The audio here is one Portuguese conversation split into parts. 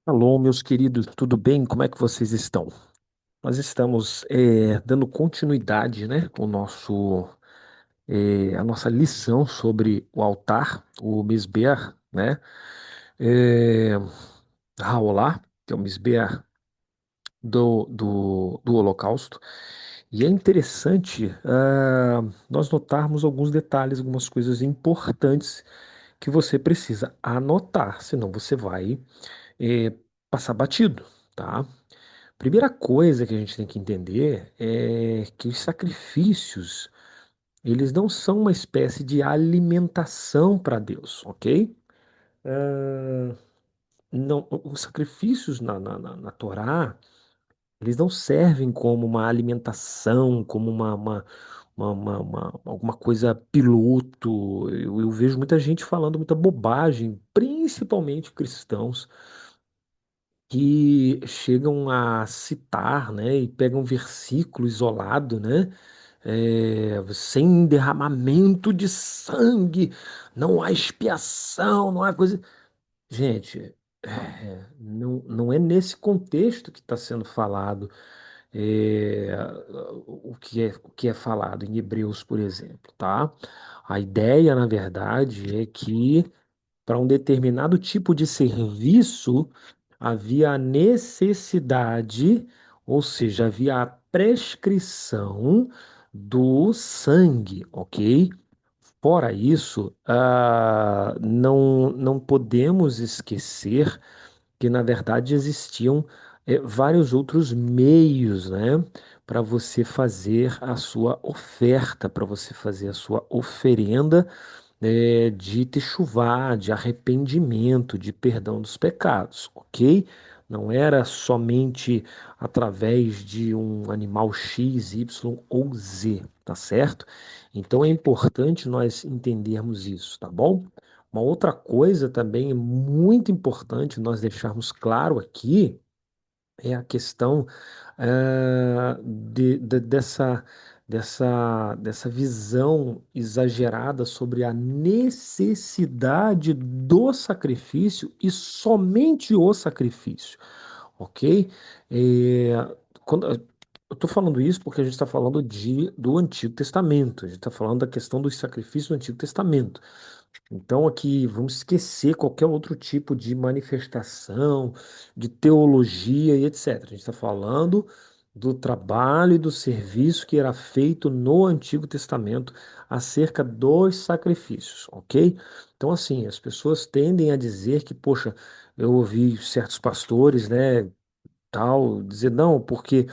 Alô, meus queridos, tudo bem? Como é que vocês estão? Nós estamos dando continuidade, né, a nossa lição sobre o altar, o Misbeach, né, é, Haolá, que é o Misbeach do Holocausto. E é interessante nós notarmos alguns detalhes, algumas coisas importantes que você precisa anotar, senão você vai eh, passar batido, tá? Primeira coisa que a gente tem que entender é que os sacrifícios, eles não são uma espécie de alimentação para Deus, ok? Ah, não, os sacrifícios na Torá, eles não servem como uma alimentação, como alguma coisa piloto. Eu vejo muita gente falando muita bobagem, principalmente cristãos que chegam a citar, né, e pegam um versículo isolado, né, sem derramamento de sangue, não há expiação, não há coisa. Gente, não é nesse contexto que está sendo falado é, o que é falado em Hebreus, por exemplo, tá? A ideia, na verdade, é que para um determinado tipo de serviço havia a necessidade, ou seja, havia a prescrição do sangue, ok? Fora isso, não podemos esquecer que, na verdade, existiam vários outros meios, né, para você fazer a sua oferta, para você fazer a sua oferenda de techuvá, de arrependimento, de perdão dos pecados, ok? Não era somente através de um animal X, Y ou Z, tá certo? Então é importante nós entendermos isso, tá bom? Uma outra coisa também é muito importante nós deixarmos claro aqui é a questão dessa visão exagerada sobre a necessidade do sacrifício e somente o sacrifício, ok? Eu estou falando isso porque a gente está falando do Antigo Testamento, a gente está falando da questão dos sacrifícios do Antigo Testamento. Então, aqui vamos esquecer qualquer outro tipo de manifestação, de teologia e etc. A gente está falando do trabalho e do serviço que era feito no Antigo Testamento acerca dos sacrifícios, ok? Então, assim, as pessoas tendem a dizer que, poxa, eu ouvi certos pastores, né, tal, dizer não, porque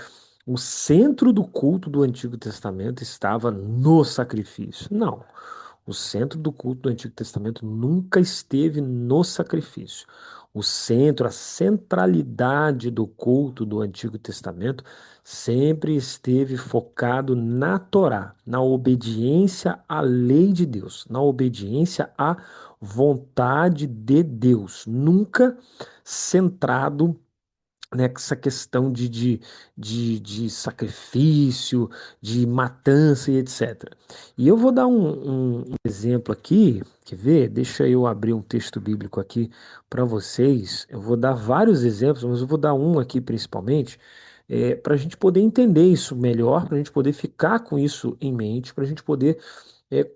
o centro do culto do Antigo Testamento estava no sacrifício. Não. O centro do culto do Antigo Testamento nunca esteve no sacrifício. O centro, a centralidade do culto do Antigo Testamento sempre esteve focado na Torá, na obediência à lei de Deus, na obediência à vontade de Deus, nunca centrado nessa questão de sacrifício, de matança e etc. E eu vou dar um exemplo aqui, quer ver? Deixa eu abrir um texto bíblico aqui para vocês. Eu vou dar vários exemplos, mas eu vou dar um aqui principalmente, para a gente poder entender isso melhor, para a gente poder ficar com isso em mente, para a gente poder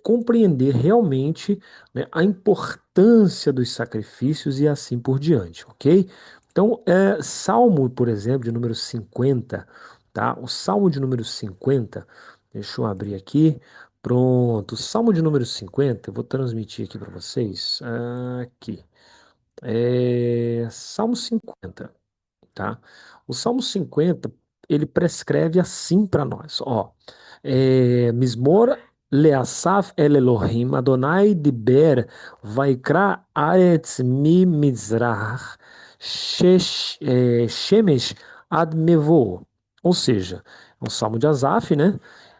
compreender realmente, né, a importância dos sacrifícios e assim por diante, ok? Então, Salmo, por exemplo, de número 50, tá? O Salmo de número 50, deixa eu abrir aqui. Pronto, o Salmo de número 50, eu vou transmitir aqui para vocês. Aqui. Salmo 50, tá? O Salmo 50, ele prescreve assim para nós, ó. Mismor leasaf el Elohim, Adonai diber, vaikra aretz mi mizrach, shemesh ad mevo. Ou seja, é um salmo de Asaf, né?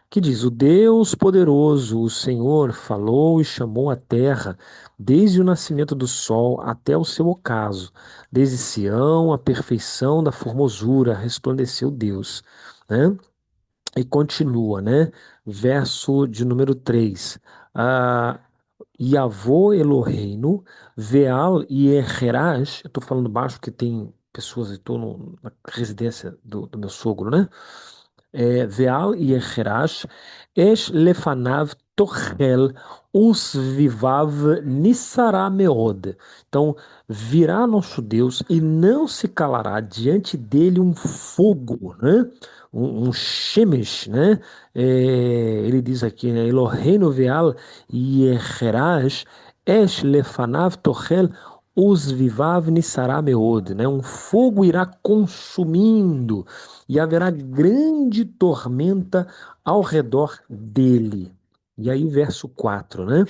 Que diz: O Deus poderoso, o Senhor, falou e chamou a terra, desde o nascimento do sol até o seu ocaso. Desde Sião, a perfeição da formosura, resplandeceu Deus, né? E continua, né? Verso de número 3. Ah, Yavô Eloheinu, Veal Yeheraj, eu estou falando baixo porque tem pessoas, estou na residência do meu sogro, né? Veal Yecherash, Esh Lefanav Tochel, Usvivav Nissara Meod. Então, virá nosso Deus e não se calará diante dele um fogo, né? Um Shemesh, né? Ele diz aqui, né? Eloheinu Veal Yecherash, Esh Lefanav Tochel, Usvivav Nissara Meod, né? Um fogo irá consumindo e haverá grande tormenta ao redor dele. E aí, verso 4, né?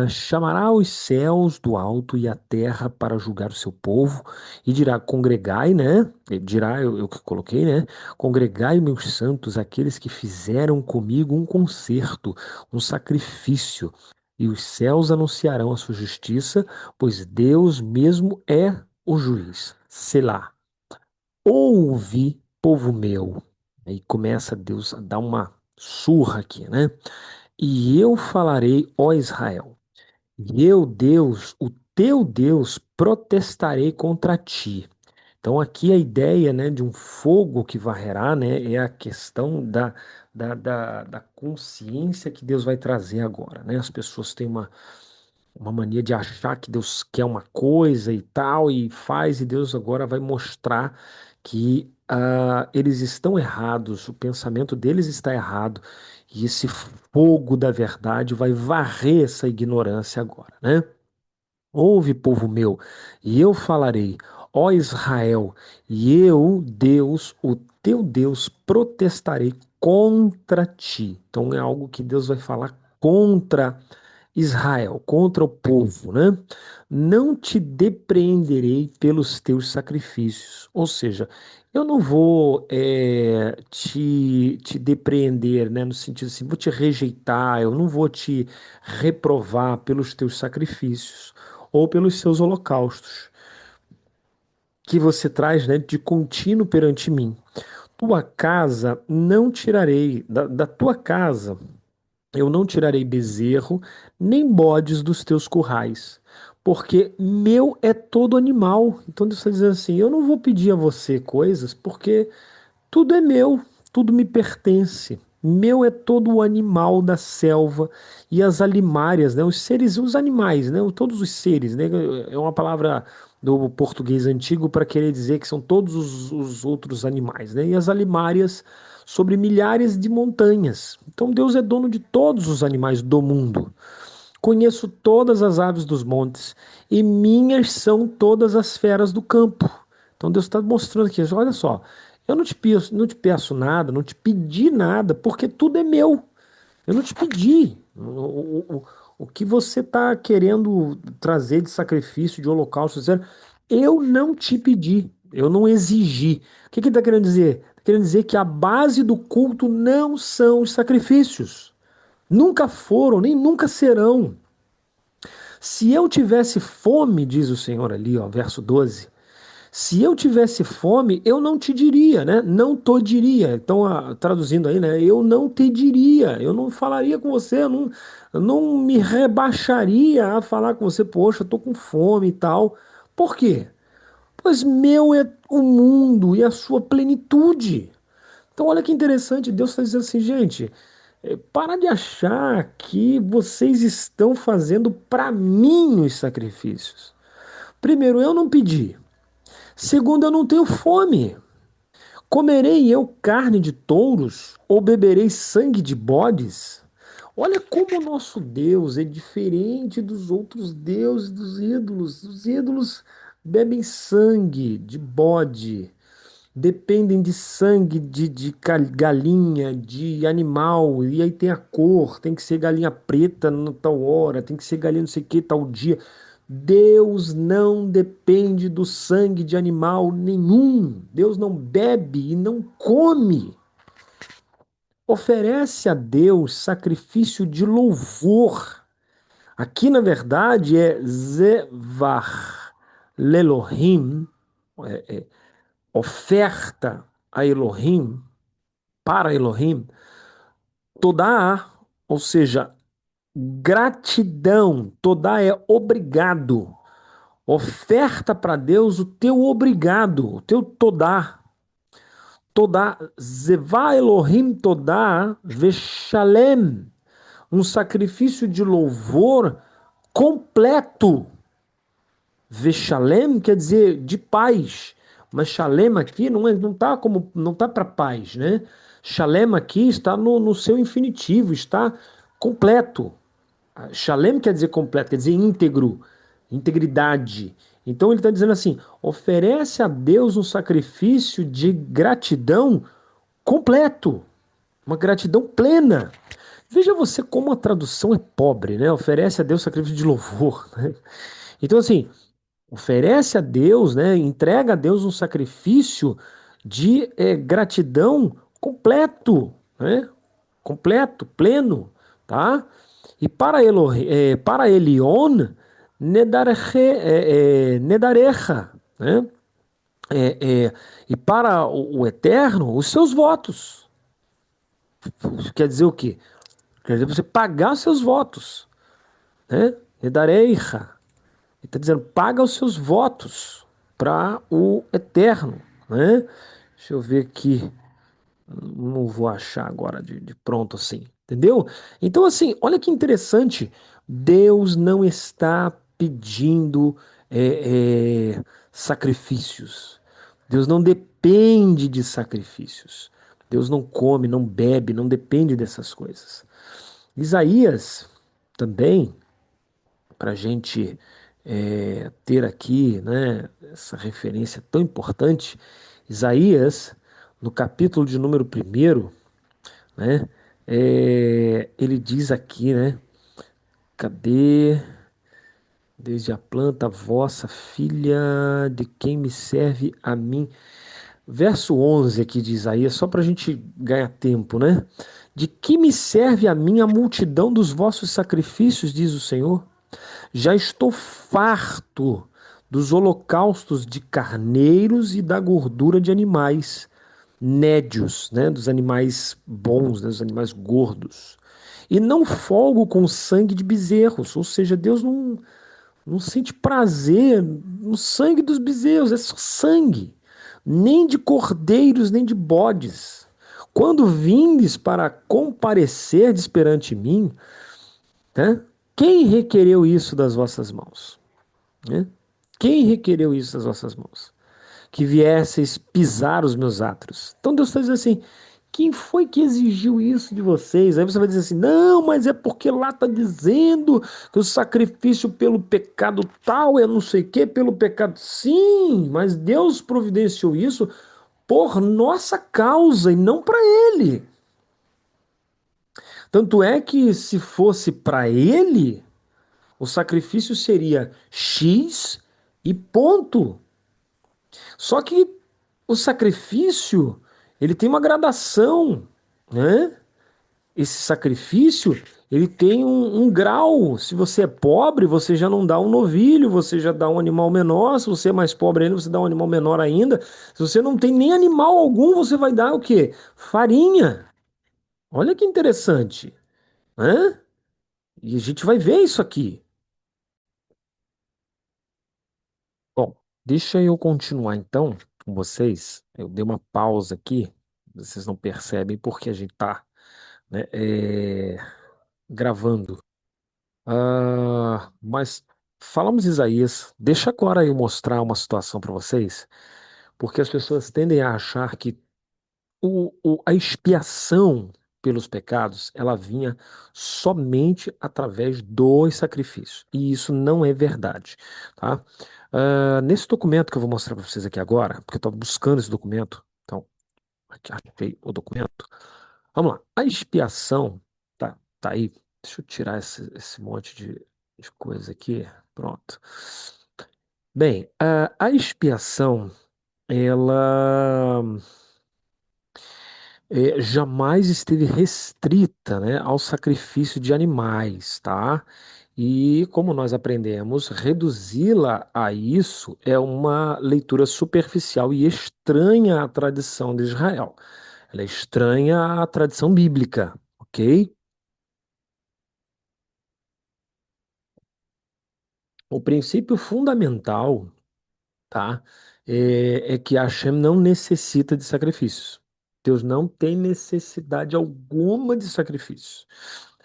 Chamará os céus do alto e a terra para julgar o seu povo, e dirá: Congregai, né? Ele dirá, eu que coloquei, né? Congregai, meus santos, aqueles que fizeram comigo um concerto, um sacrifício, e os céus anunciarão a sua justiça, pois Deus mesmo é o juiz. Selá. Ouve, povo meu. Aí começa Deus a dar uma surra aqui, né? E eu falarei, ó Israel, e eu, Deus, o teu Deus, protestarei contra ti. Então aqui a ideia, né, de um fogo que varrerá, né, é a questão da consciência que Deus vai trazer agora, né? As pessoas têm uma mania de achar que Deus quer uma coisa e tal, e faz, e Deus agora vai mostrar que eles estão errados, o pensamento deles está errado, e esse fogo da verdade vai varrer essa ignorância agora, né? Ouve, povo meu, e eu falarei, ó Israel, e eu, Deus, o teu Deus, protestarei contra ti. Então é algo que Deus vai falar contra Israel, contra o povo, né? Não te depreenderei pelos teus sacrifícios. Ou seja, eu não vou te depreender, né? No sentido assim, vou te rejeitar, eu não vou te reprovar pelos teus sacrifícios ou pelos seus holocaustos que você traz, né, de contínuo perante mim. Tua casa não tirarei, da tua casa eu não tirarei bezerro, nem bodes dos teus currais, porque meu é todo animal. Então Deus está dizendo assim: eu não vou pedir a você coisas, porque tudo é meu, tudo me pertence. Meu é todo o animal da selva e as alimárias, né? Os seres, os animais, né? Todos os seres, né? É uma palavra do português antigo para querer dizer que são todos os outros animais, né? E as alimárias sobre milhares de montanhas. Então Deus é dono de todos os animais do mundo. Conheço todas as aves dos montes, e minhas são todas as feras do campo. Então Deus está mostrando aqui, olha só, eu não te peço nada, não te pedi nada, porque tudo é meu. Eu não te pedi. O que você está querendo trazer de sacrifício, de holocausto, eu não te pedi, eu não exigi. O que que ele está querendo dizer? Está querendo dizer que a base do culto não são os sacrifícios. Nunca foram, nem nunca serão. Se eu tivesse fome, diz o Senhor ali, ó, verso 12, se eu tivesse fome, eu não te diria, né? Não te diria. Então, traduzindo aí, né? Eu não te diria, eu não falaria com você, eu não me rebaixaria a falar com você, poxa, eu tô com fome e tal. Por quê? Pois meu é o mundo e a sua plenitude. Então, olha que interessante, Deus está dizendo assim, gente, para de achar que vocês estão fazendo para mim os sacrifícios. Primeiro, eu não pedi. Segundo, eu não tenho fome. Comerei eu carne de touros ou beberei sangue de bodes? Olha como o nosso Deus é diferente dos outros deuses, dos ídolos. Os ídolos bebem sangue de bode, dependem de sangue de galinha, de animal, e aí tem a cor, tem que ser galinha preta na tal hora, tem que ser galinha não sei o que tal dia. Deus não depende do sangue de animal nenhum. Deus não bebe e não come. Oferece a Deus sacrifício de louvor. Aqui, na verdade, é Zevar Lelohim, oferta a Elohim, para Elohim, toda, ou seja, gratidão, toda é obrigado. Oferta para Deus o teu obrigado, o teu todá. Todá, Zevá Elohim Todá Veshalem. Um sacrifício de louvor completo. Veshalem quer dizer de paz, mas Shalem aqui não tá como não tá para paz, né? Shalem aqui está no seu infinitivo, está completo. Shalem quer dizer completo, quer dizer íntegro, integridade. Então ele está dizendo assim: oferece a Deus um sacrifício de gratidão completo, uma gratidão plena. Veja você como a tradução é pobre, né? Oferece a Deus sacrifício de louvor, né? Então, assim, oferece a Deus, né? Entrega a Deus um sacrifício de gratidão completo, né? Completo, pleno, tá? E para Elion, nedarecha, né? É, e para o Eterno, os seus votos. Quer dizer o quê? Quer dizer você pagar os seus votos, né? Nedarecha. Ele está dizendo, paga os seus votos para o Eterno, né? Deixa eu ver aqui. Não vou achar agora de pronto assim, entendeu? Então, assim, olha que interessante. Deus não está pedindo sacrifícios. Deus não depende de sacrifícios. Deus não come, não bebe, não depende dessas coisas. Isaías também, para a gente ter aqui, né, essa referência tão importante, Isaías, no capítulo de número 1, né? Ele diz aqui, né? Cadê? Desde a planta vossa, filha de quem me serve a mim. Verso 11 aqui de Isaías, só para a gente ganhar tempo, né? De que me serve a mim a multidão dos vossos sacrifícios, diz o Senhor? Já estou farto dos holocaustos de carneiros e da gordura de animais nédios, né, dos animais bons, né, dos animais gordos. E não folgo com sangue de bezerros, ou seja, Deus não sente prazer no sangue dos bezerros, é só sangue, nem de cordeiros, nem de bodes. Quando vindes para comparecerdes perante mim, né, quem requereu isso das vossas mãos? Né? Quem requereu isso das vossas mãos? Que viesseis pisar os meus átrios. Então Deus está dizendo assim: quem foi que exigiu isso de vocês? Aí você vai dizer assim: não, mas é porque lá está dizendo que o sacrifício pelo pecado tal é não sei o que, pelo pecado. Sim, mas Deus providenciou isso por nossa causa e não para Ele. Tanto é que se fosse para Ele, o sacrifício seria X e ponto. Só que o sacrifício, ele tem uma gradação, né? Esse sacrifício, ele tem um grau. Se você é pobre, você já não dá um novilho, você já dá um animal menor. Se você é mais pobre ainda, você dá um animal menor ainda. Se você não tem nem animal algum, você vai dar o quê? Farinha. Olha que interessante, né? E a gente vai ver isso aqui. Bom, deixa eu continuar então com vocês. Eu dei uma pausa aqui, vocês não percebem porque a gente tá, né, gravando. Mas falamos Isaías. Deixa agora eu mostrar uma situação para vocês, porque as pessoas tendem a achar que a expiação pelos pecados ela vinha somente através dos sacrifícios. E isso não é verdade, tá? Nesse documento que eu vou mostrar para vocês aqui agora, porque eu estava buscando esse documento, então aqui achei o documento. Vamos lá. A expiação, tá aí. Deixa eu tirar esse monte de coisa aqui. Pronto. Bem, a expiação, ela jamais esteve restrita, né, ao sacrifício de animais, tá? E como nós aprendemos, reduzi-la a isso é uma leitura superficial e estranha à tradição de Israel. Ela é estranha à tradição bíblica, ok? O princípio fundamental, tá? É que Hashem não necessita de sacrifícios. Deus não tem necessidade alguma de sacrifícios.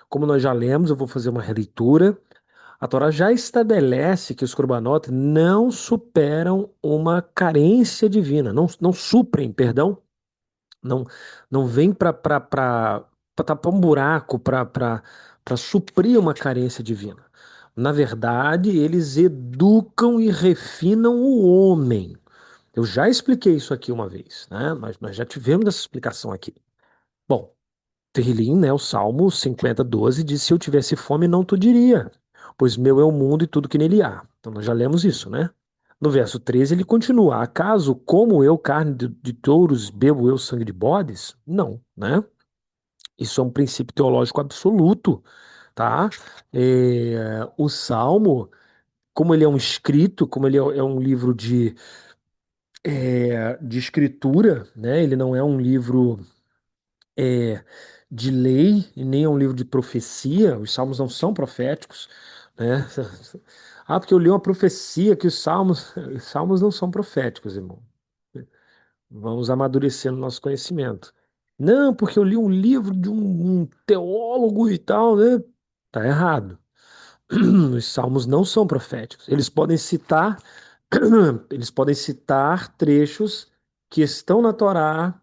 Como nós já lemos, eu vou fazer uma releitura. A Torá já estabelece que os korbanot não superam uma carência divina, não suprem, perdão, não, não vem para tapar um buraco, para suprir uma carência divina. Na verdade, eles educam e refinam o homem. Eu já expliquei isso aqui uma vez, né? Nós já tivemos essa explicação aqui. Bom, Terrilim, né, o Salmo 50:12 diz: Se eu tivesse fome, não tu diria, pois meu é o mundo e tudo que nele há. Então nós já lemos isso, né? No verso 13 ele continua: Acaso como eu carne de touros, bebo eu sangue de bodes? Não, né? Isso é um princípio teológico absoluto, tá? O Salmo, como ele é um escrito, como ele é um livro de escritura, né? Ele não é um livro é, de lei e nem é um livro de profecia. Os salmos não são proféticos, né? Ah, porque eu li uma profecia que os salmos não são proféticos, irmão. Vamos amadurecendo nosso conhecimento. Não, porque eu li um livro de um teólogo e tal, né? Tá errado. Os salmos não são proféticos. Eles podem citar trechos que estão na Torá,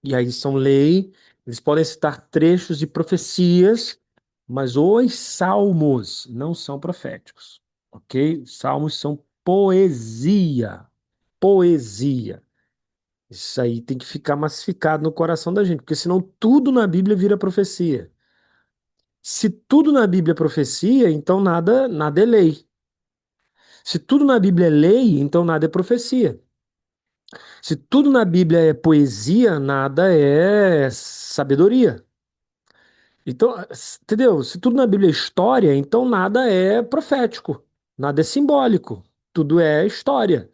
e aí são lei, eles podem citar trechos de profecias, mas os salmos não são proféticos, ok? Os salmos são poesia, poesia. Isso aí tem que ficar massificado no coração da gente, porque senão tudo na Bíblia vira profecia. Se tudo na Bíblia é profecia, então nada é lei. Se tudo na Bíblia é lei, então nada é profecia. Se tudo na Bíblia é poesia, nada é sabedoria. Então, entendeu? Se tudo na Bíblia é história, então nada é profético, nada é simbólico, tudo é história.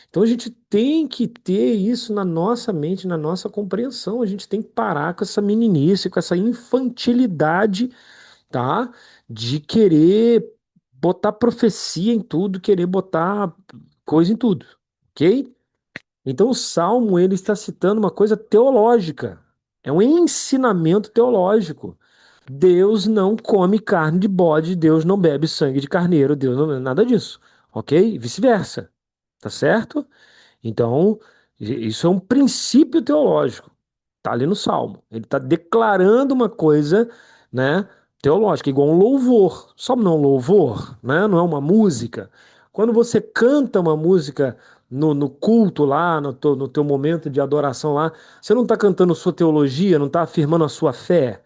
Então a gente tem que ter isso na nossa mente, na nossa compreensão. A gente tem que parar com essa meninice, com essa infantilidade, tá? De querer botar profecia em tudo, querer botar coisa em tudo, ok? Então o Salmo ele está citando uma coisa teológica, é um ensinamento teológico. Deus não come carne de bode, Deus não bebe sangue de carneiro, Deus não nada disso, ok? Vice-versa, tá certo? Então isso é um princípio teológico, tá ali no Salmo. Ele está declarando uma coisa, né, teológica, igual um louvor. Só não é um louvor, né? Não é uma música. Quando você canta uma música no culto lá, no teu momento de adoração lá, você não está cantando sua teologia, não está afirmando a sua fé,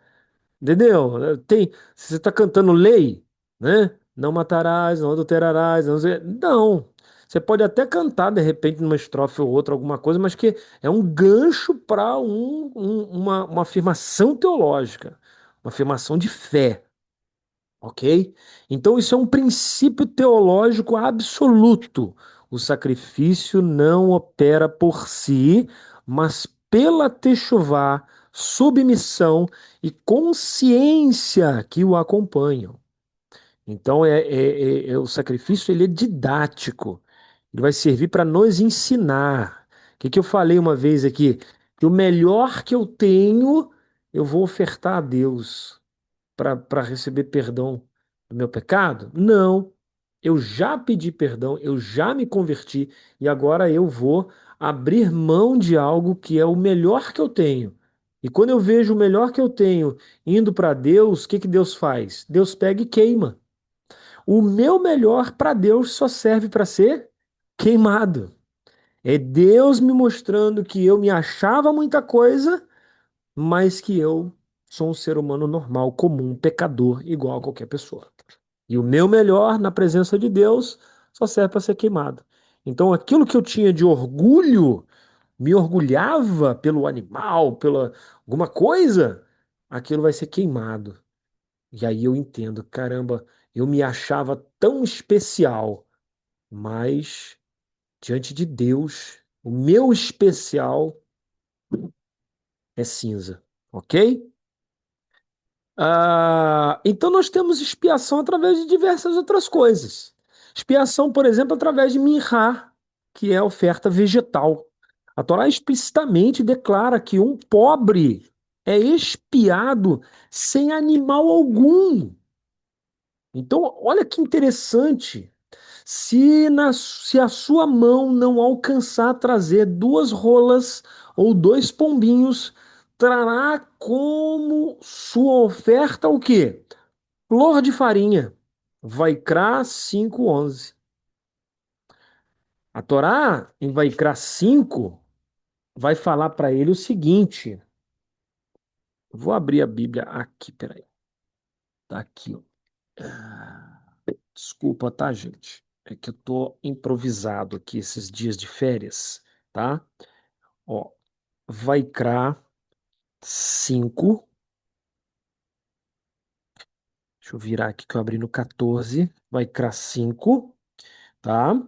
entendeu? Se você está cantando lei, né? Não matarás, não adulterarás, não. Você pode até cantar de repente numa estrofe ou outra alguma coisa, mas que é um gancho para uma afirmação teológica, uma afirmação de fé, ok? Então isso é um princípio teológico absoluto. O sacrifício não opera por si, mas pela techuvá, submissão e consciência que o acompanham. Então o sacrifício ele é didático. Ele vai servir para nos ensinar. O que eu falei uma vez aqui? Que o melhor que eu tenho, eu vou ofertar a Deus para receber perdão do meu pecado? Não. Eu já pedi perdão, eu já me converti e agora eu vou abrir mão de algo que é o melhor que eu tenho. E quando eu vejo o melhor que eu tenho indo para Deus, o que que Deus faz? Deus pega e queima. O meu melhor para Deus só serve para ser queimado. É Deus me mostrando que eu me achava muita coisa, mas que eu sou um ser humano normal, comum, pecador, igual a qualquer pessoa. E o meu melhor na presença de Deus só serve para ser queimado. Então, aquilo que eu tinha de orgulho, me orgulhava pelo animal, pela alguma coisa, aquilo vai ser queimado. E aí eu entendo, caramba, eu me achava tão especial, mas diante de Deus, o meu especial é cinza, ok? Então nós temos expiação através de diversas outras coisas. Expiação, por exemplo, através de minhá, que é a oferta vegetal. A Torá explicitamente declara que um pobre é expiado sem animal algum. Então, olha que interessante. Se a sua mão não alcançar trazer duas rolas ou dois pombinhos, trará como sua oferta o quê? Flor de farinha. Vaikra 5:11. A Torá, em Vaikra 5, vai falar para ele o seguinte. Vou abrir a Bíblia aqui, peraí. Tá aqui, ó. Desculpa, tá, gente? É que eu tô improvisado aqui esses dias de férias, tá? Ó, Vaikra 5. Deixa eu virar aqui que eu abri no 14. Vaikra 5, tá?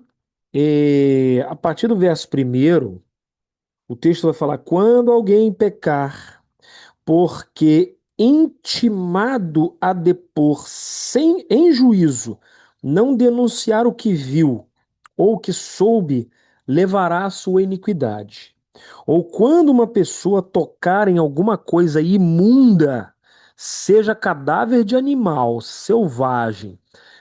E a partir do verso primeiro, o texto vai falar: quando alguém pecar, porque intimado a depor sem em juízo, não denunciar o que viu ou o que soube, levará a sua iniquidade. Ou quando uma pessoa tocar em alguma coisa imunda, seja cadáver de animal selvagem,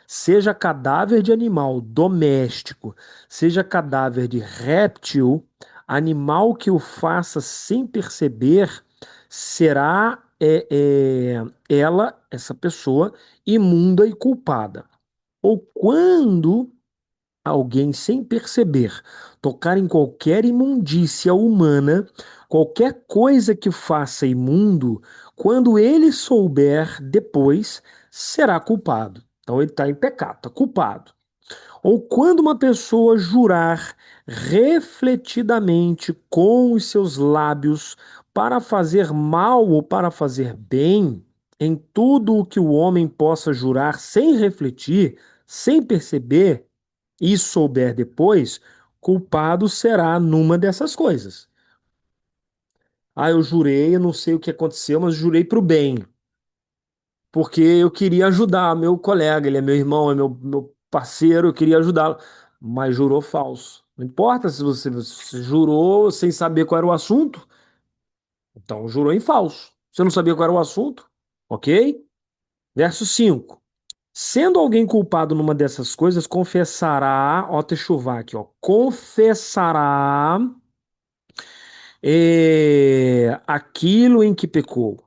seja cadáver de animal doméstico, seja cadáver de réptil, animal que o faça sem perceber, será ela, essa pessoa, imunda e culpada. Ou quando alguém, sem perceber, tocar em qualquer imundícia humana, qualquer coisa que faça imundo, quando ele souber depois, será culpado. Então ele está em pecado, está culpado. Ou quando uma pessoa jurar refletidamente com os seus lábios para fazer mal ou para fazer bem, em tudo o que o homem possa jurar sem refletir, sem perceber, e souber depois, culpado será numa dessas coisas. Eu jurei, eu não sei o que aconteceu, mas jurei para o bem, porque eu queria ajudar meu colega, ele é meu irmão, é meu parceiro, eu queria ajudá-lo, mas jurou falso. Não importa se você jurou sem saber qual era o assunto, então jurou em falso. Você não sabia qual era o assunto, ok? Verso 5. Sendo alguém culpado numa dessas coisas, confessará, ó, techuvá aqui, ó, confessará aquilo em que pecou.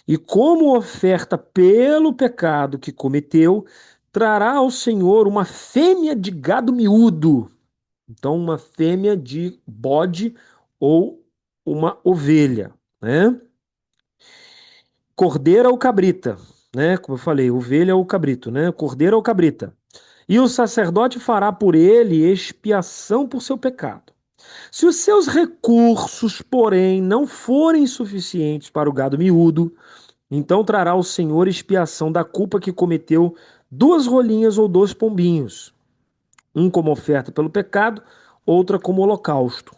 E como oferta pelo pecado que cometeu, trará ao Senhor uma fêmea de gado miúdo. Então, uma fêmea de bode ou uma ovelha, né? Cordeira ou cabrita, né? Como eu falei, ovelha ou cabrito, né? Cordeira ou cabrita. E o sacerdote fará por ele expiação por seu pecado. Se os seus recursos, porém, não forem suficientes para o gado miúdo, então trará o Senhor expiação da culpa que cometeu, duas rolinhas ou dois pombinhos, um como oferta pelo pecado, outra como holocausto.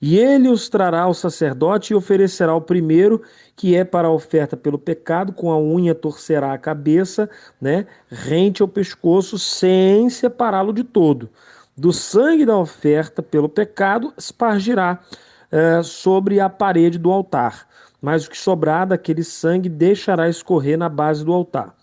E ele os trará ao sacerdote e oferecerá o primeiro, que é para a oferta pelo pecado, com a unha torcerá a cabeça, né, rente ao pescoço, sem separá-lo de todo. Do sangue da oferta pelo pecado, espargirá sobre a parede do altar. Mas o que sobrar daquele sangue deixará escorrer na base do altar.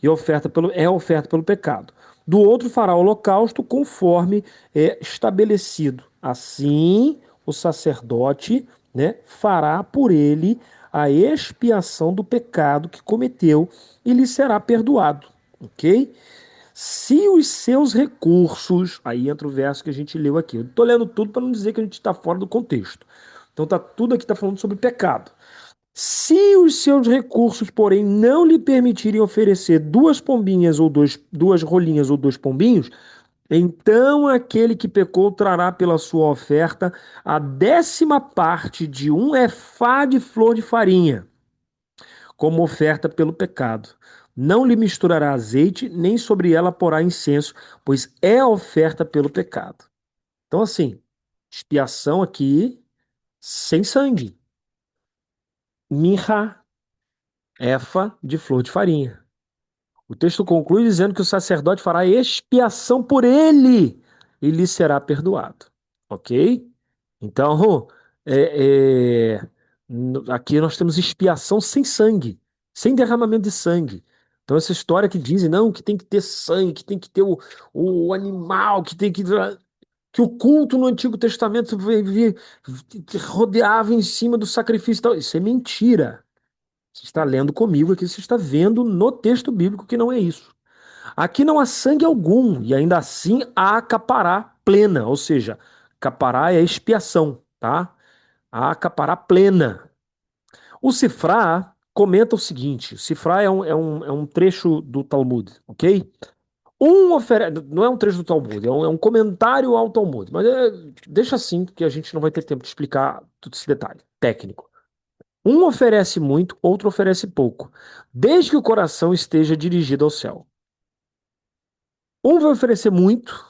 E é oferta pelo pecado. Do outro fará o holocausto conforme é estabelecido. Assim, o sacerdote, né, fará por ele a expiação do pecado que cometeu e lhe será perdoado, ok? Se os seus recursos, aí entra o verso que a gente leu aqui. Eu estou lendo tudo para não dizer que a gente está fora do contexto. Então tá tudo aqui está falando sobre pecado. Se os seus recursos, porém, não lhe permitirem oferecer duas pombinhas ou duas rolinhas ou dois pombinhos, então aquele que pecou trará pela sua oferta a 10ª parte de um efá de flor de farinha, como oferta pelo pecado. Não lhe misturará azeite, nem sobre ela porá incenso, pois é a oferta pelo pecado. Então, assim, expiação aqui sem sangue. Minha, Efa de flor de farinha. O texto conclui dizendo que o sacerdote fará expiação por ele e lhe será perdoado. Ok? Então, aqui nós temos expiação sem sangue, sem derramamento de sangue. Então, essa história que dizem, não, que tem que ter sangue, que tem que ter o animal, que tem que o culto no Antigo Testamento rodeava em cima do sacrifício e tal. Isso é mentira. Você está lendo comigo aqui, você está vendo no texto bíblico que não é isso. Aqui não há sangue algum, e ainda assim há capará plena, ou seja, capará é expiação, tá? Há capará plena. O Sifrá comenta o seguinte: o Sifrá é um trecho do Talmud, ok? Não é um trecho do Talmud, é um comentário ao Talmud, mas deixa assim, que a gente não vai ter tempo de explicar todo esse detalhe técnico. Um oferece muito, outro oferece pouco, desde que o coração esteja dirigido ao céu. Um vai oferecer muito,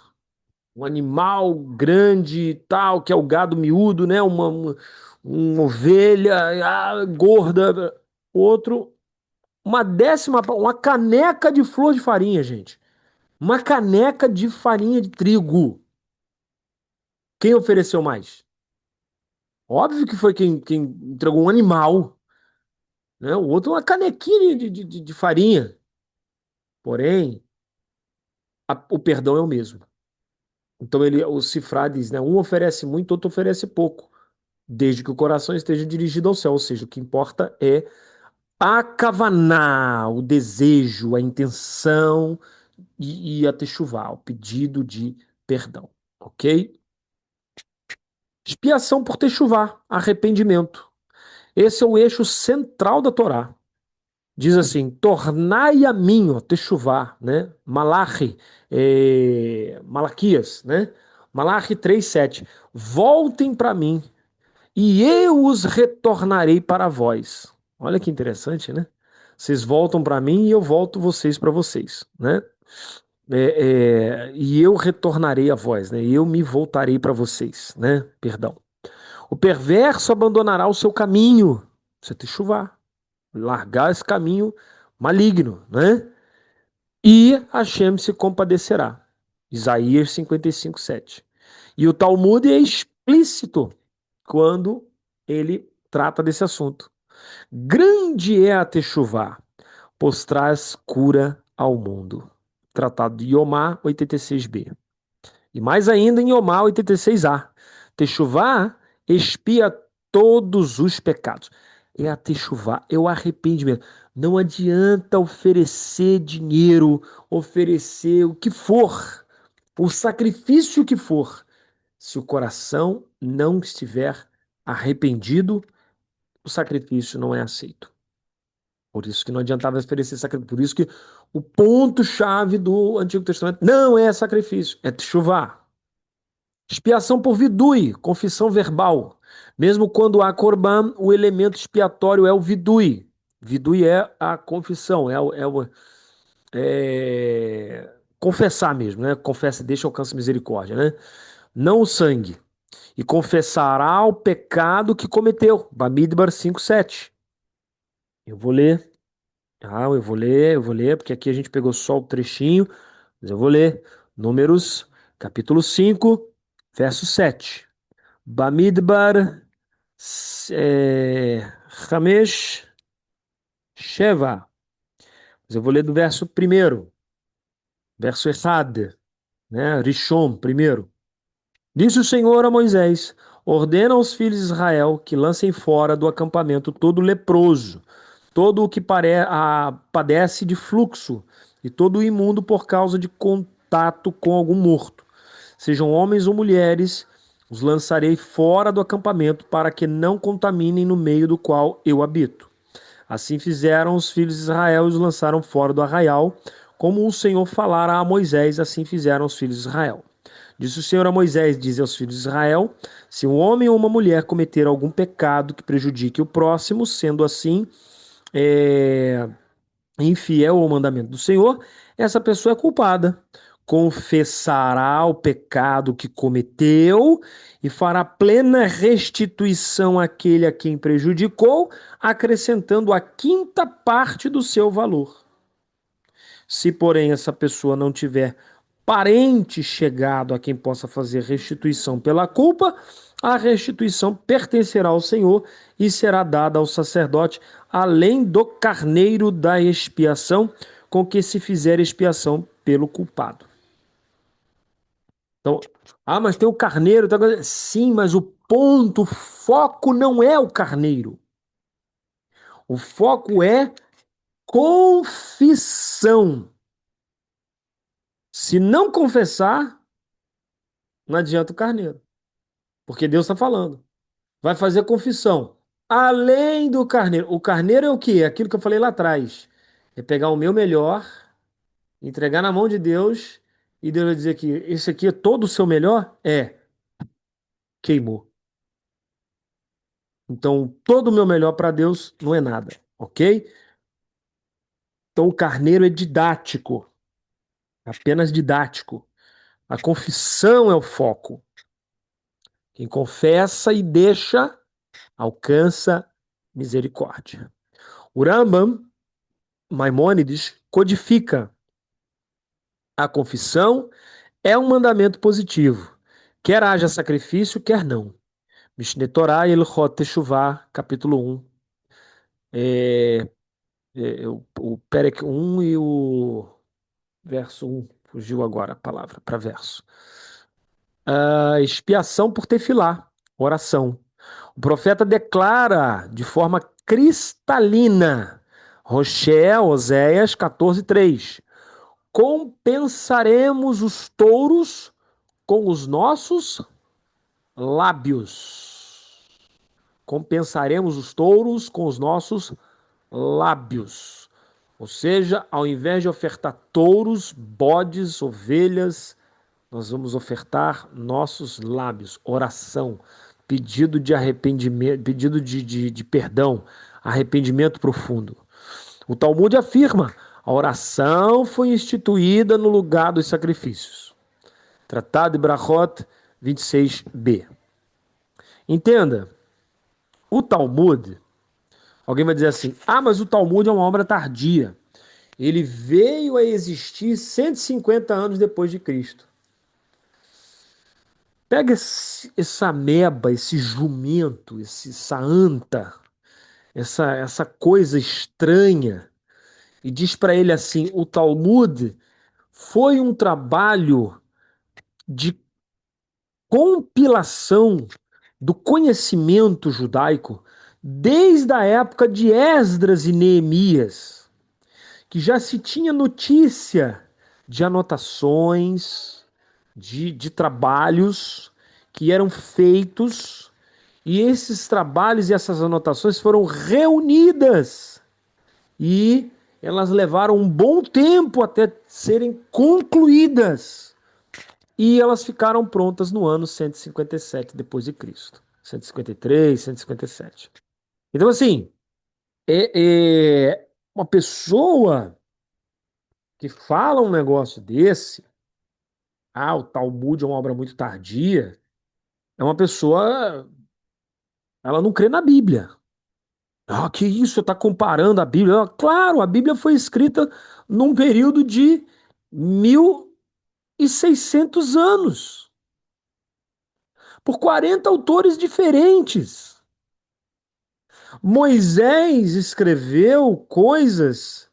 um animal grande e tal, que é o gado miúdo, né? Uma ovelha gorda. Outro, uma caneca de flor de farinha, gente. Uma caneca de farinha de trigo. Quem ofereceu mais? Óbvio que foi quem entregou um animal, né? O outro, uma canequinha de farinha. Porém, o perdão é o mesmo. Então o Sifrá diz, né? Um oferece muito, outro oferece pouco, desde que o coração esteja dirigido ao céu. Ou seja, o que importa é a kavaná, o desejo, a intenção e a techuvá, o pedido de perdão, ok? Expiação por techuvá, arrependimento. Esse é o eixo central da Torá. Diz assim: tornai a mim, ó, techuvá, né? Malachi, Malaquias, né? Malachi 3:7. Voltem para mim e eu os retornarei para vós. Olha que interessante, né? Vocês voltam para mim e eu volto vocês para vocês, né? E eu retornarei a vós, né? E eu me voltarei para vocês, né? Perdão. O perverso abandonará o seu caminho. Você tem que chuvar, largar esse caminho maligno, né? E Hashem se compadecerá. Isaías 55:7. E o Talmud é explícito quando ele trata desse assunto. Grande é a techuvá, pois traz cura ao mundo. Tratado de Yomá 86b. E mais ainda em Yomá 86a. Techuvá expia todos os pecados. É a techuvá, é o arrependimento. Não adianta oferecer dinheiro, oferecer o que for, o sacrifício que for, se o coração não estiver arrependido, o sacrifício não é aceito. Por isso que não adiantava oferecer sacrifício. Por isso que o ponto-chave do Antigo Testamento não é sacrifício, é teshuvá. Expiação por vidui, confissão verbal. Mesmo quando há corban, o elemento expiatório é o vidui. Vidui é a confissão, confessar mesmo, né? Confessa e deixa alcança misericórdia, né? Não o sangue. E confessará o pecado que cometeu. Bamidbar 5:7. Eu vou ler. Eu vou ler, porque aqui a gente pegou só o trechinho, mas eu vou ler. Números, capítulo 5, verso 7. Bamidbar, Hamesh, Sheva. Mas eu vou ler do verso primeiro, verso Errad, né? Rishon, primeiro. Disse o Senhor a Moisés: ordena aos filhos de Israel que lancem fora do acampamento todo leproso, todo o que padece de fluxo, e todo o imundo por causa de contato com algum morto. Sejam homens ou mulheres, os lançarei fora do acampamento para que não contaminem no meio do qual eu habito. Assim fizeram os filhos de Israel e os lançaram fora do arraial, como o Senhor falara a Moisés, assim fizeram os filhos de Israel. Disse o Senhor a Moisés, diz aos filhos de Israel: se um homem ou uma mulher cometer algum pecado que prejudique o próximo, sendo assim infiel ao mandamento do Senhor, essa pessoa é culpada. confessará o pecado que cometeu e fará plena restituição àquele a quem prejudicou, acrescentando a quinta parte do seu valor. Se, porém, essa pessoa não tiver parente chegado a quem possa fazer restituição pela culpa, a restituição pertencerá ao Senhor e será dada ao sacerdote, além do carneiro da expiação, com que se fizer expiação pelo culpado. Então, mas tem o carneiro. Sim, mas o ponto, o foco não é o carneiro. O foco é confissão. Se não confessar, não adianta o carneiro. Porque Deus está falando. Vai fazer confissão. Além do carneiro. O carneiro é o quê? Aquilo que eu falei lá atrás. É pegar o meu melhor, entregar na mão de Deus, e Deus vai dizer que esse aqui é todo o seu melhor? Queimou. Então, todo o meu melhor para Deus não é nada, ok? Então, o carneiro é didático, apenas didático. A confissão é o foco. Quem confessa e deixa, alcança misericórdia. O Rambam, Maimônides, codifica a confissão é um mandamento positivo. Quer haja sacrifício, quer não. Mishneh Torah, Ilchot Teshuvah, capítulo 1. O Perek 1 e o verso 1. Fugiu agora a palavra para verso. Expiação por tefilá, oração. O profeta declara de forma cristalina, Rochel, Oséias 14:3. Compensaremos os touros com os nossos lábios. Compensaremos os touros com os nossos lábios. Ou seja, ao invés de ofertar touros, bodes, ovelhas, nós vamos ofertar nossos lábios, oração, pedido de arrependimento, pedido de perdão, arrependimento profundo. O Talmud afirma: a oração foi instituída no lugar dos sacrifícios. Tratado de Brachot 26b. Entenda, o Talmud, alguém vai dizer assim: mas o Talmud é uma obra tardia. Ele veio a existir 150 anos depois de Cristo. Pega essa ameba, esse jumento, essa anta, essa coisa estranha, e diz para ele assim: o Talmud foi um trabalho de compilação do conhecimento judaico desde a época de Esdras e Neemias, que já se tinha notícia de anotações, de trabalhos que eram feitos, e esses trabalhos e essas anotações foram reunidas e elas levaram um bom tempo até serem concluídas. E elas ficaram prontas no ano 157 depois de Cristo. 153, 157. Então, assim, uma pessoa que fala um negócio desse, o Talmud é uma obra muito tardia, é uma pessoa, ela não crê na Bíblia. Que isso, está comparando a Bíblia? Claro, a Bíblia foi escrita num período de 1.600 anos, por 40 autores diferentes. Moisés escreveu coisas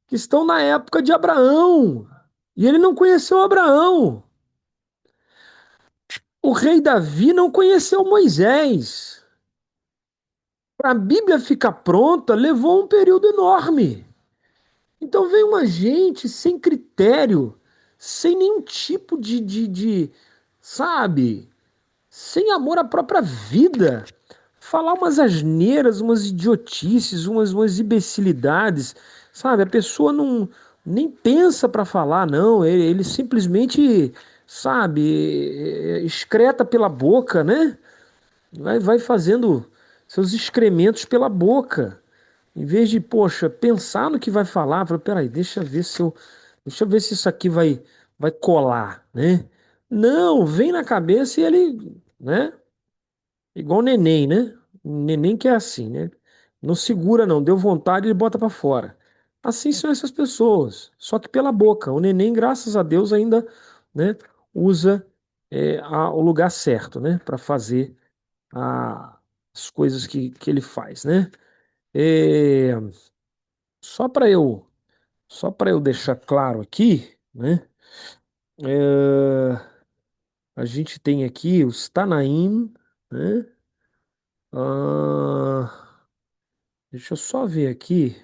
que estão na época de Abraão, e ele não conheceu Abraão. O rei Davi não conheceu Moisés. Para a Bíblia ficar pronta, levou um período enorme. Então vem uma gente sem critério, sem nenhum tipo sabe, sem amor à própria vida, falar umas asneiras, umas idiotices, umas imbecilidades, sabe? A pessoa não nem pensa para falar, não. Ele simplesmente, sabe, excreta pela boca, né? Vai fazendo seus excrementos pela boca. Em vez de, poxa, pensar no que vai falar, fala, peraí, deixa eu ver se isso aqui vai colar, né? Não, vem na cabeça e ele, né? Igual neném, né? Neném que é assim, né? Não segura, não. Deu vontade, ele bota pra fora. Assim são essas pessoas. Só que pela boca. O neném, graças a Deus, ainda, né, usa o lugar certo, né? Para fazer as coisas que ele faz, né? É, só para eu, só para eu deixar claro aqui, né? é, a gente tem aqui os Tanaim, né? Ah, deixa eu só ver aqui.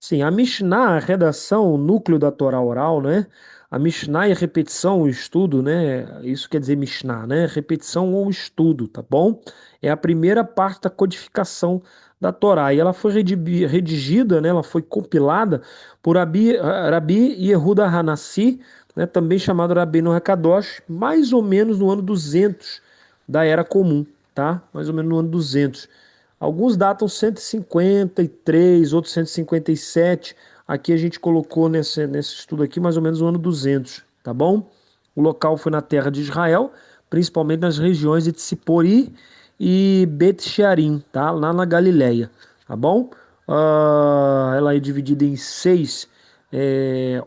Sim, a Mishnah, a redação, o núcleo da Torá oral, né? A Mishnah é repetição, o estudo, né? Isso quer dizer Mishnah, né? Repetição ou estudo, tá bom? É a primeira parte da codificação da Torá. E ela foi redigida, né? Ela foi compilada por Rabi Yehuda Hanassi, né? Também chamado Rabbeinu Hakadosh, mais ou menos no ano 200 da Era Comum, tá? Mais ou menos no ano 200. Alguns datam 153, outros 157. Aqui a gente colocou nesse estudo aqui mais ou menos o ano 200, tá bom? O local foi na terra de Israel, principalmente nas regiões de Tzipori e Bet Shearim, tá? Lá na Galileia, tá bom? Ela é dividida em seis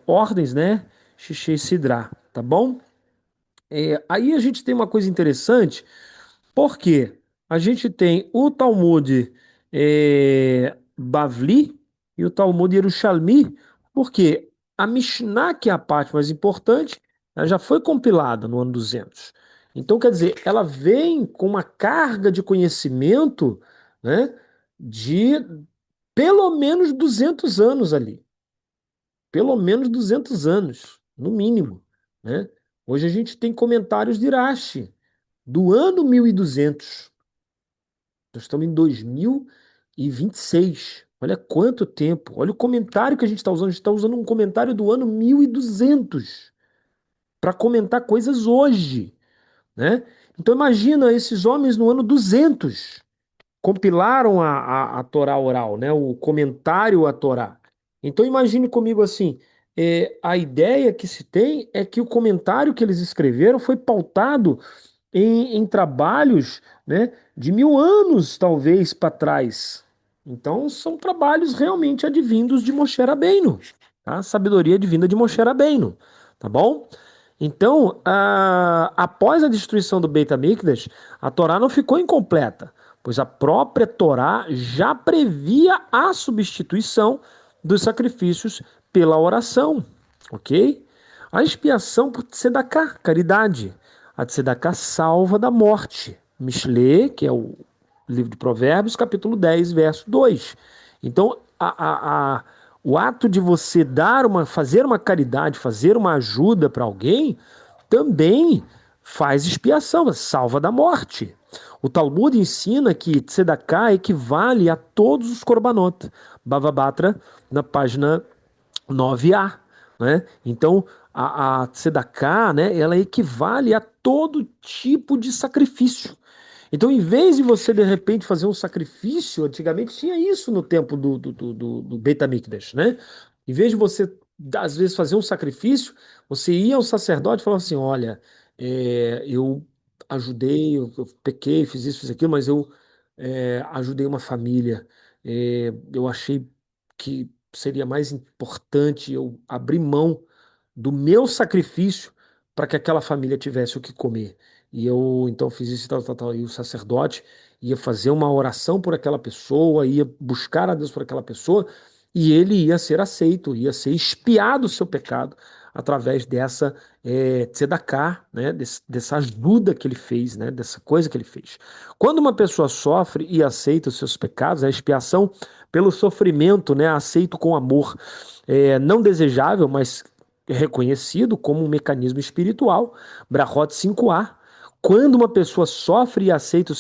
ordens, né? Xixi e Sidrá, tá bom? Aí a gente tem uma coisa interessante. Por quê? A gente tem o Talmud Bavli e o Talmud Yerushalmi, porque a Mishnah, que é a parte mais importante, ela já foi compilada no ano 200. Então, quer dizer, ela vem com uma carga de conhecimento, né, de pelo menos 200 anos ali. Pelo menos 200 anos, no mínimo, né? Hoje a gente tem comentários de Rashi, do ano 1200. Nós estamos em 2026. Olha quanto tempo. Olha o comentário que a gente está usando. A gente está usando um comentário do ano 1200 para comentar coisas hoje, né? Então imagina esses homens no ano 200 compilaram a Torá oral, né? O comentário à Torá. Então imagine comigo assim, a ideia que se tem é que o comentário que eles escreveram foi pautado em trabalhos, né, de 1000 anos, talvez, para trás. Então, são trabalhos realmente advindos de Moshe Rabbeinu, tá? Sabedoria advinda de Moshe Rabbeinu, tá bom? Então, após a destruição do Beit HaMikdash, a Torá não ficou incompleta, pois a própria Torá já previa a substituição dos sacrifícios pela oração, ok? A expiação por tzedakah, caridade. A tzedakah salva da morte. Mishle, que é o livro de Provérbios, capítulo 10, verso 2. Então, o ato de você fazer uma caridade, fazer uma ajuda para alguém, também faz expiação, salva da morte. O Talmud ensina que tzedakah equivale a todos os korbanot. Bava Batra, na página 9a, né? Então, a tzedakah, né, ela equivale a todo tipo de sacrifício. Então, em vez de você, de repente, fazer um sacrifício, antigamente tinha isso no tempo do Beit HaMikdash, né? Em vez de você, às vezes, fazer um sacrifício, você ia ao sacerdote e falava assim, olha, eu ajudei, eu pequei, fiz isso, fiz aquilo, mas eu ajudei uma família. Eu achei que seria mais importante eu abrir mão do meu sacrifício para que aquela família tivesse o que comer. E eu então fiz isso, tal, tal, tal. E o sacerdote ia fazer uma oração por aquela pessoa, ia buscar a Deus por aquela pessoa, e ele ia ser aceito, ia ser expiado o seu pecado através dessa tzedakah, né, dessa ajuda que ele fez, né, dessa coisa que ele fez. Quando uma pessoa sofre e aceita os seus pecados, a expiação pelo sofrimento, né, aceito com amor, não desejável, mas reconhecido como um mecanismo espiritual, Brachot 5a. Quando uma pessoa sofre e aceita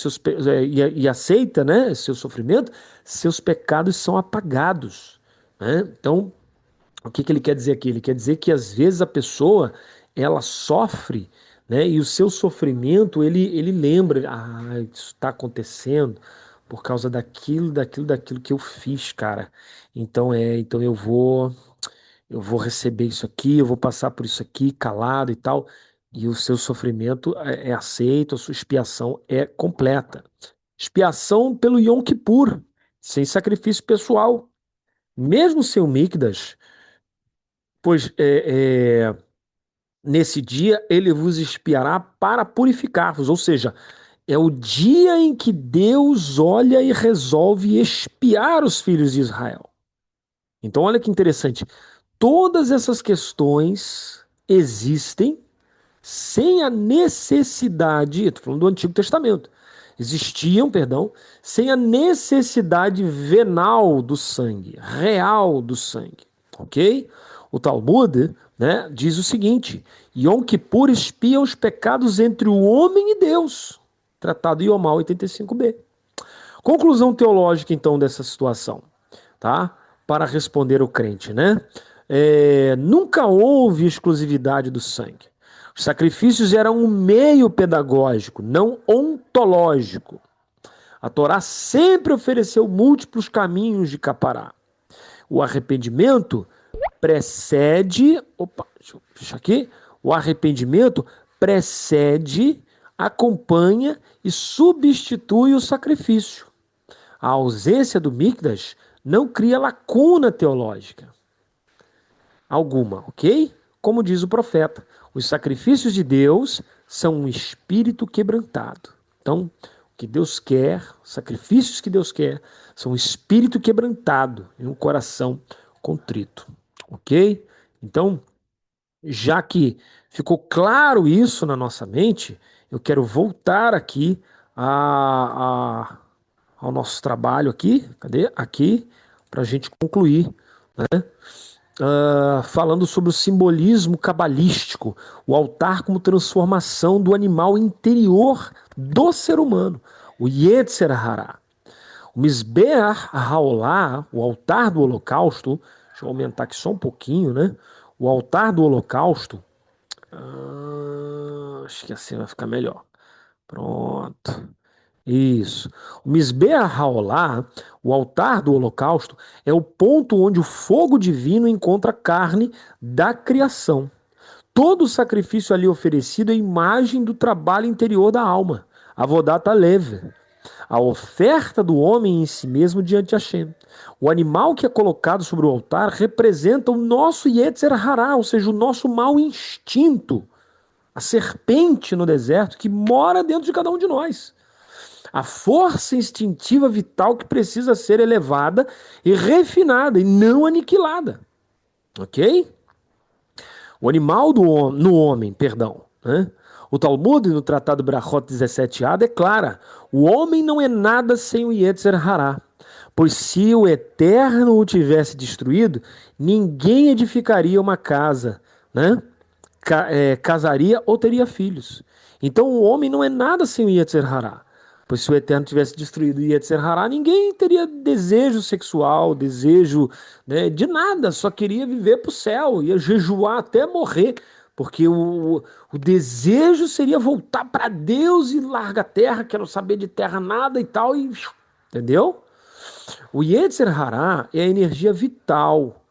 e aceita, né, seu sofrimento, seus pecados são apagados, né? Então, o que que ele quer dizer aqui? Ele quer dizer que às vezes a pessoa ela sofre, né, e o seu sofrimento ele lembra, isso está acontecendo por causa daquilo que eu fiz, cara. Então então eu vou receber isso aqui, eu vou passar por isso aqui, calado e tal, e o seu sofrimento é aceito, a sua expiação é completa. Expiação pelo Yom Kippur, sem sacrifício pessoal. Mesmo sem o Mikdash, pois nesse dia ele vos expiará para purificar-vos, ou seja, é o dia em que Deus olha e resolve expiar os filhos de Israel. Então, olha que interessante. Todas essas questões existem sem a necessidade, estou falando do Antigo Testamento, existiam, perdão, sem a necessidade venal do sangue, real do sangue, ok? O Talmud, né, diz o seguinte: Yom Kippur expia os pecados entre o homem e Deus, tratado Yomá 85b. Conclusão teológica, então, dessa situação, tá? Para responder o crente, né? Nunca houve exclusividade do sangue. Os sacrifícios eram um meio pedagógico, não ontológico. A Torá sempre ofereceu múltiplos caminhos de capará. O arrependimento precede. Opa, deixa eu fechar aqui. O arrependimento precede, acompanha e substitui o sacrifício. A ausência do Mikdash não cria lacuna teológica alguma, ok? Como diz o profeta, os sacrifícios de Deus são um espírito quebrantado. Então, o que Deus quer, os sacrifícios que Deus quer, são um espírito quebrantado e um coração contrito, ok? Então, já que ficou claro isso na nossa mente, eu quero voltar aqui a, ao nosso trabalho aqui, cadê? Aqui, para a gente concluir, né? Falando sobre o simbolismo cabalístico, o altar como transformação do animal interior do ser humano, o Yetzer Hará. O Mizbeach Haolá, o altar do holocausto, deixa eu aumentar aqui só um pouquinho, né? O altar do holocausto, acho que assim vai ficar melhor. Pronto. Isso. O Mizbeach Haolá, o altar do holocausto, é o ponto onde o fogo divino encontra a carne da criação. Todo o sacrifício ali oferecido é imagem do trabalho interior da alma, Avodat Alev, a oferta do homem em si mesmo diante de Hashem. O animal que é colocado sobre o altar representa o nosso Yetzer Hará, ou seja, o nosso mau instinto, a serpente no deserto que mora dentro de cada um de nós. A força instintiva vital que precisa ser elevada e refinada e não aniquilada. Ok? O animal no homem, perdão. Né? O Talmud, no Tratado Brachot 17a, declara: o homem não é nada sem o Yetzer Hará. Pois se o Eterno o tivesse destruído, ninguém edificaria uma casa, né? Casaria ou teria filhos. Então o homem não é nada sem o Yetzer Hará. Pois se o Eterno tivesse destruído o Yetzer Hará, ninguém teria desejo sexual, desejo, né, de nada, só queria viver para o céu, ia jejuar até morrer, porque o desejo seria voltar para Deus e larga a terra, quero saber de terra nada e tal, e, entendeu? O Yetzer Hará é a energia vital,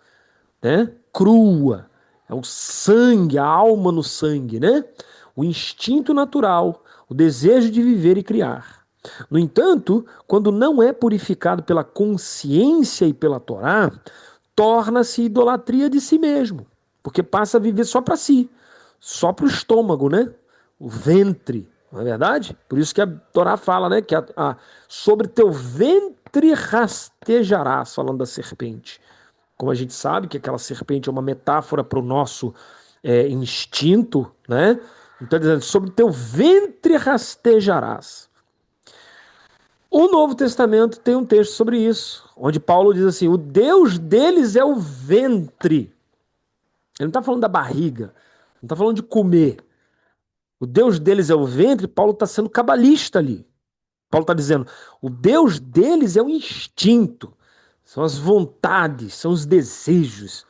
né? Crua, é o sangue, a alma no sangue, né? O instinto natural, o desejo de viver e criar. No entanto, quando não é purificado pela consciência e pela Torá, torna-se idolatria de si mesmo, porque passa a viver só para si, só para o estômago, né? O ventre, não é verdade? Por isso que a Torá fala, né? Que sobre teu ventre rastejarás, falando da serpente. Como a gente sabe que aquela serpente é uma metáfora para o nosso instinto, né? Então, dizendo, sobre teu ventre rastejarás. O Novo Testamento tem um texto sobre isso, onde Paulo diz assim: o Deus deles é o ventre. Ele não está falando da barriga, não está falando de comer. O Deus deles é o ventre. Paulo está sendo cabalista ali. Paulo está dizendo: o Deus deles é o instinto, são as vontades, são os desejos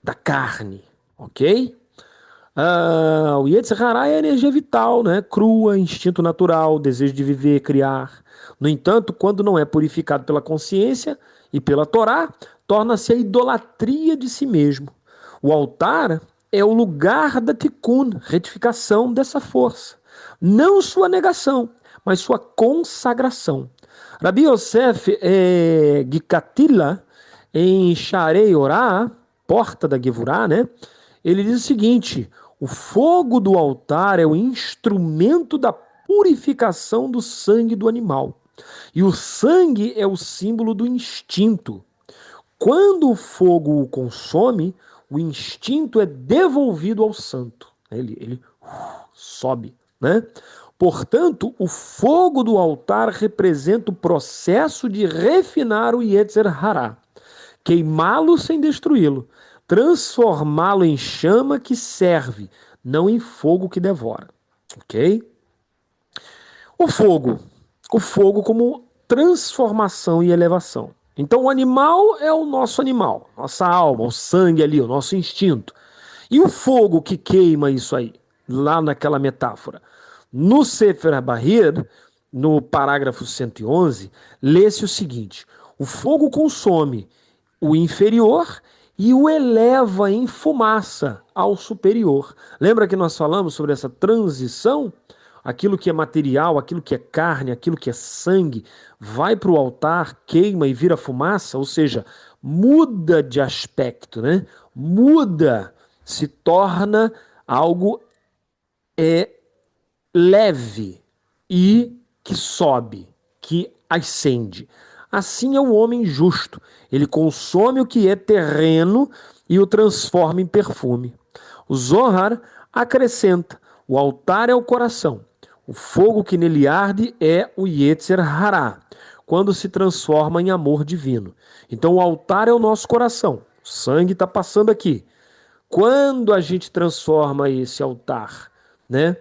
da carne, ok? O Yetzer Hará é a energia vital, né? Crua, instinto natural, desejo de viver, criar. No entanto, quando não é purificado pela consciência e pela Torá, torna-se a idolatria de si mesmo, O altar é o lugar da tikkun, retificação dessa força. Não sua negação, mas sua consagração. Rabi Yosef Gikatila, em Sharei Orá, porta da Gevurá, né? Ele diz o seguinte: o fogo do altar é o instrumento da purificação do sangue do animal. E o sangue é o símbolo do instinto. Quando o fogo o consome, o instinto é devolvido ao santo. Ele sobe, né? Portanto, o fogo do altar representa o processo de refinar o Yetzer Hará, queimá-lo sem destruí-lo, transformá-lo em chama que serve, não em fogo que devora. Ok? O fogo. O fogo como transformação e elevação. Então, o animal é o nosso animal, nossa alma, o sangue ali, o nosso instinto. E o fogo que queima isso aí, lá naquela metáfora. No Sefer Bahir, no parágrafo 111, lê-se o seguinte: o fogo consome o inferior e o eleva em fumaça ao superior. Lembra que nós falamos sobre essa transição? Aquilo que é material, aquilo que é carne, aquilo que é sangue, vai para o altar, queima e vira fumaça, ou seja, muda de aspecto, né? Muda, se torna algo leve e que sobe, que ascende. Assim é o homem justo. Ele consome o que é terreno e o transforma em perfume. O Zohar acrescenta: o altar é o coração. O fogo que nele arde é o Yetzer Hará, quando se transforma em amor divino. Então o altar é o nosso coração. O sangue está passando aqui. Quando a gente transforma esse altar, né,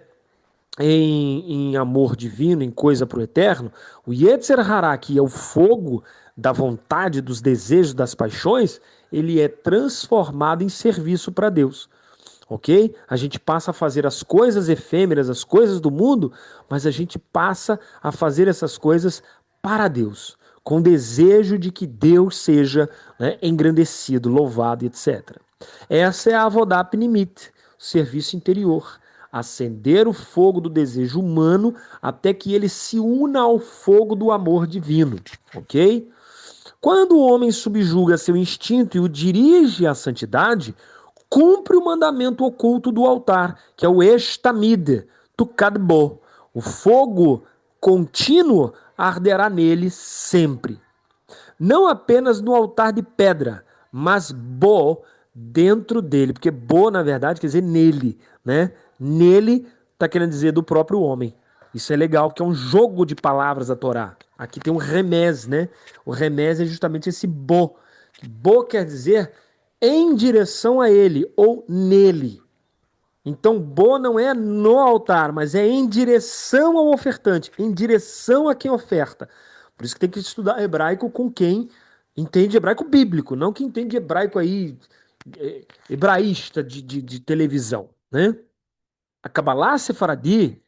em amor divino, em coisa para o eterno, o Yetzer Hará, que é o fogo da vontade, dos desejos, das paixões, ele é transformado em serviço para Deus. Ok? A gente passa a fazer as coisas efêmeras, as coisas do mundo, mas a gente passa a fazer essas coisas para Deus, com desejo de que Deus seja, né, engrandecido, louvado, etc. Essa é a Avodah Pnimit, o serviço interior. Acender o fogo do desejo humano até que ele se una ao fogo do amor divino. Ok? Quando o homem subjuga seu instinto e o dirige à santidade, cumpre o mandamento oculto do altar, que é o Estamid, Tukadbo. O fogo contínuo arderá nele sempre. Não apenas no altar de pedra, mas Bo dentro dele, porque Bo, na verdade, quer dizer nele, né? Nele está querendo dizer do próprio homem. Isso é legal, porque é um jogo de palavras da Torá. Aqui tem um remez, né? O remez é justamente esse Bo. Bo quer dizer em direção a ele ou nele. Então, Bo não é no altar, mas é em direção ao ofertante, em direção a quem oferta. Por isso que tem que estudar hebraico com quem entende hebraico bíblico, não quem entende hebraico aí, hebraísta de televisão, né? A Kabbalah Sefaradi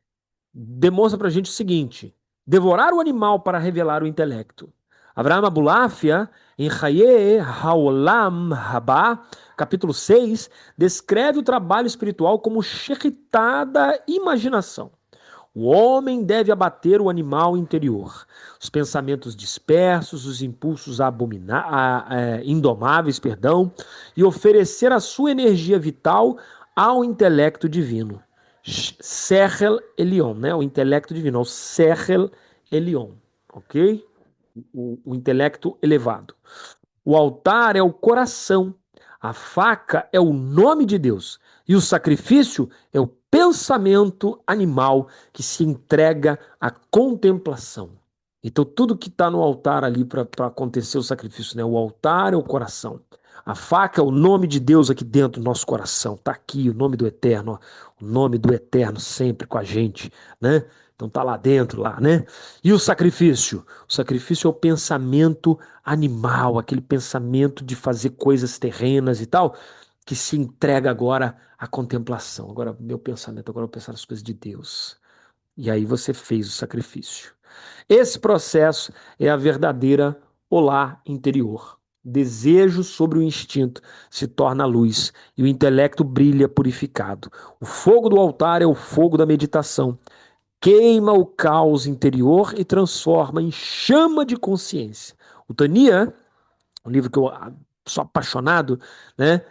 demonstra pra gente o seguinte: devorar o animal para revelar o intelecto. Avraham Abulafia, em Chaye Haolam Rabá, capítulo 6, descreve o trabalho espiritual como shechitada imaginação. O homem deve abater o animal interior, os pensamentos dispersos, os impulsos indomáveis, e oferecer a sua energia vital ao intelecto divino. Sechel Elion, né? O intelecto divino, o Sechel Elion, ok? O intelecto elevado. O altar é o coração, a faca é o nome de Deus e o sacrifício é o pensamento animal que se entrega à contemplação. Então, tudo que está no altar ali para acontecer o sacrifício, né? O altar é o coração. A faca é o nome de Deus aqui dentro do nosso coração. Está aqui o nome do Eterno, ó, o nome do Eterno sempre com a gente, né? Então tá lá dentro, lá, né? E o sacrifício? O sacrifício é o pensamento animal, aquele pensamento de fazer coisas terrenas e tal, que se entrega agora à contemplação. Agora, meu pensamento, agora eu vou pensar nas coisas de Deus. E aí você fez o sacrifício. Esse processo é a verdadeira olá interior. Desejo sobre o instinto se torna luz e o intelecto brilha purificado. O fogo do altar é o fogo da meditação. Queima o caos interior e transforma em chama de consciência. O Tania, um livro que eu sou apaixonado, né?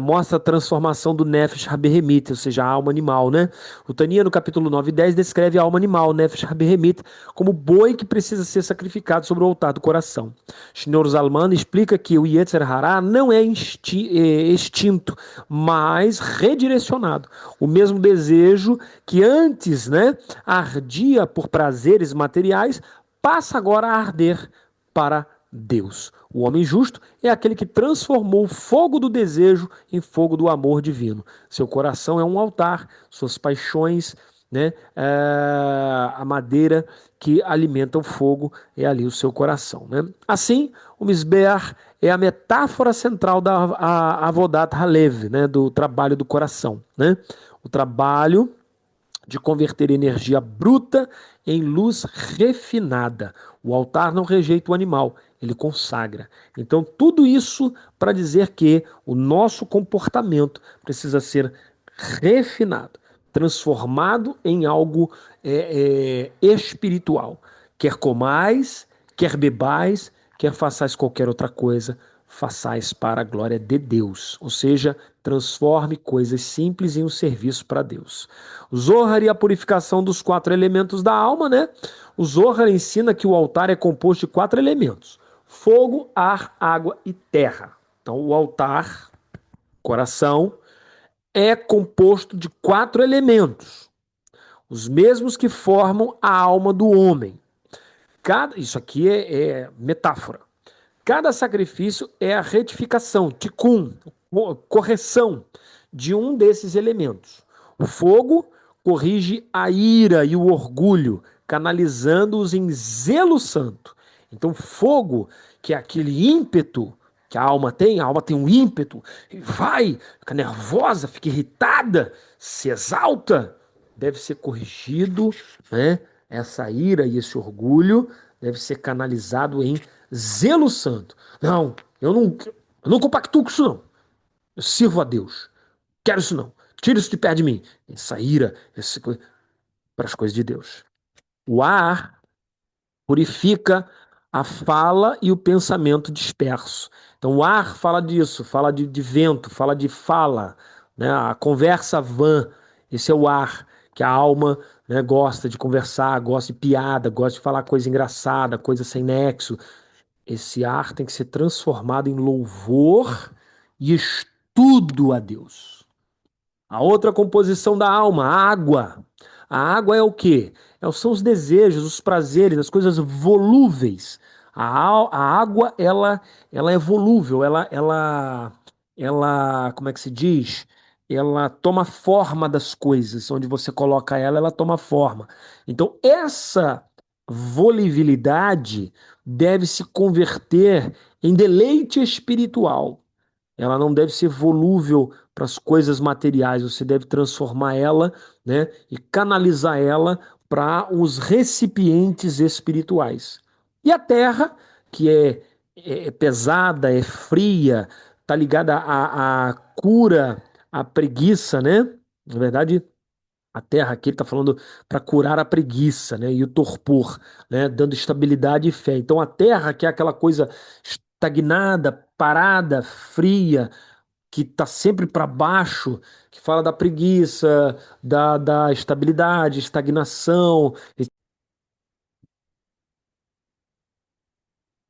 Mostra a transformação do Nefesh Haberemit, ou seja, a alma animal, né? O Tania, no capítulo 9 e 10, descreve a alma animal, Nefesh Haberemit, como boi que precisa ser sacrificado sobre o altar do coração. Shneur Zalman explica que o Yetzer Hará não é extinto, mas redirecionado. O mesmo desejo que antes, né, ardia por prazeres materiais, passa agora a arder para Deus. O homem justo é aquele que transformou o fogo do desejo em fogo do amor divino. Seu coração é um altar, suas paixões, né, a madeira que alimenta o fogo é ali o seu coração. Né? Assim, o Misbeach é a metáfora central da Avodat Halev, né, do trabalho do coração. Né? O trabalho de converter energia bruta em luz refinada. O altar não rejeita o animal, ele consagra. Então, tudo isso para dizer que o nosso comportamento precisa ser refinado, transformado em algo espiritual. Quer comais, quer bebais, quer façais qualquer outra coisa, façais para a glória de Deus. Ou seja, transforme coisas simples em um serviço para Deus. O Zohar e a purificação dos 4 elementos da alma, né? O Zohar ensina que o altar é composto de 4 elementos: fogo, ar, água e terra. Então, o altar, coração, é composto de 4 elementos, os mesmos que formam a alma do homem. Isso aqui é metáfora. Cada sacrifício é a retificação, tikkun, correção de um desses elementos. O fogo corrige a ira e o orgulho, canalizando-os em zelo santo. Então, fogo, que é aquele ímpeto que a alma tem um ímpeto, e vai, fica nervosa, fica irritada, se exalta, deve ser corrigido, né? Essa ira e esse orgulho deve ser canalizado em zelo santo. Não, eu não compactuo com isso, não. Eu sirvo a Deus. Quero isso, não. Tira isso de perto de mim. Essa ira, para as coisas de Deus. O ar purifica a fala e o pensamento disperso. Então, o ar fala disso, fala de vento, fala de fala, né? A conversa vã, esse é o ar, que a alma, né, gosta de conversar, gosta de piada, gosta de falar coisa engraçada, coisa sem nexo. Esse ar tem que ser transformado em louvor e estudo a Deus. A outra composição da alma, a água. A água é o quê? São os desejos, os prazeres, as coisas volúveis. A água, ela é volúvel, como é que se diz? Ela toma forma das coisas. Onde você coloca ela, ela toma forma. Então, essa volubilidade deve se converter em deleite espiritual. Ela não deve ser volúvel para as coisas materiais, você deve transformar ela, né, e canalizar ela para os recipientes espirituais. E a terra, que é pesada, é fria, está ligada à cura, à preguiça, né? Na verdade, a terra aqui ele está falando para curar a preguiça, né, e o torpor, né, dando estabilidade e fé. Então a terra, que é aquela coisa estagnada, parada, fria, que está sempre para baixo, que fala da preguiça, da estabilidade, estagnação.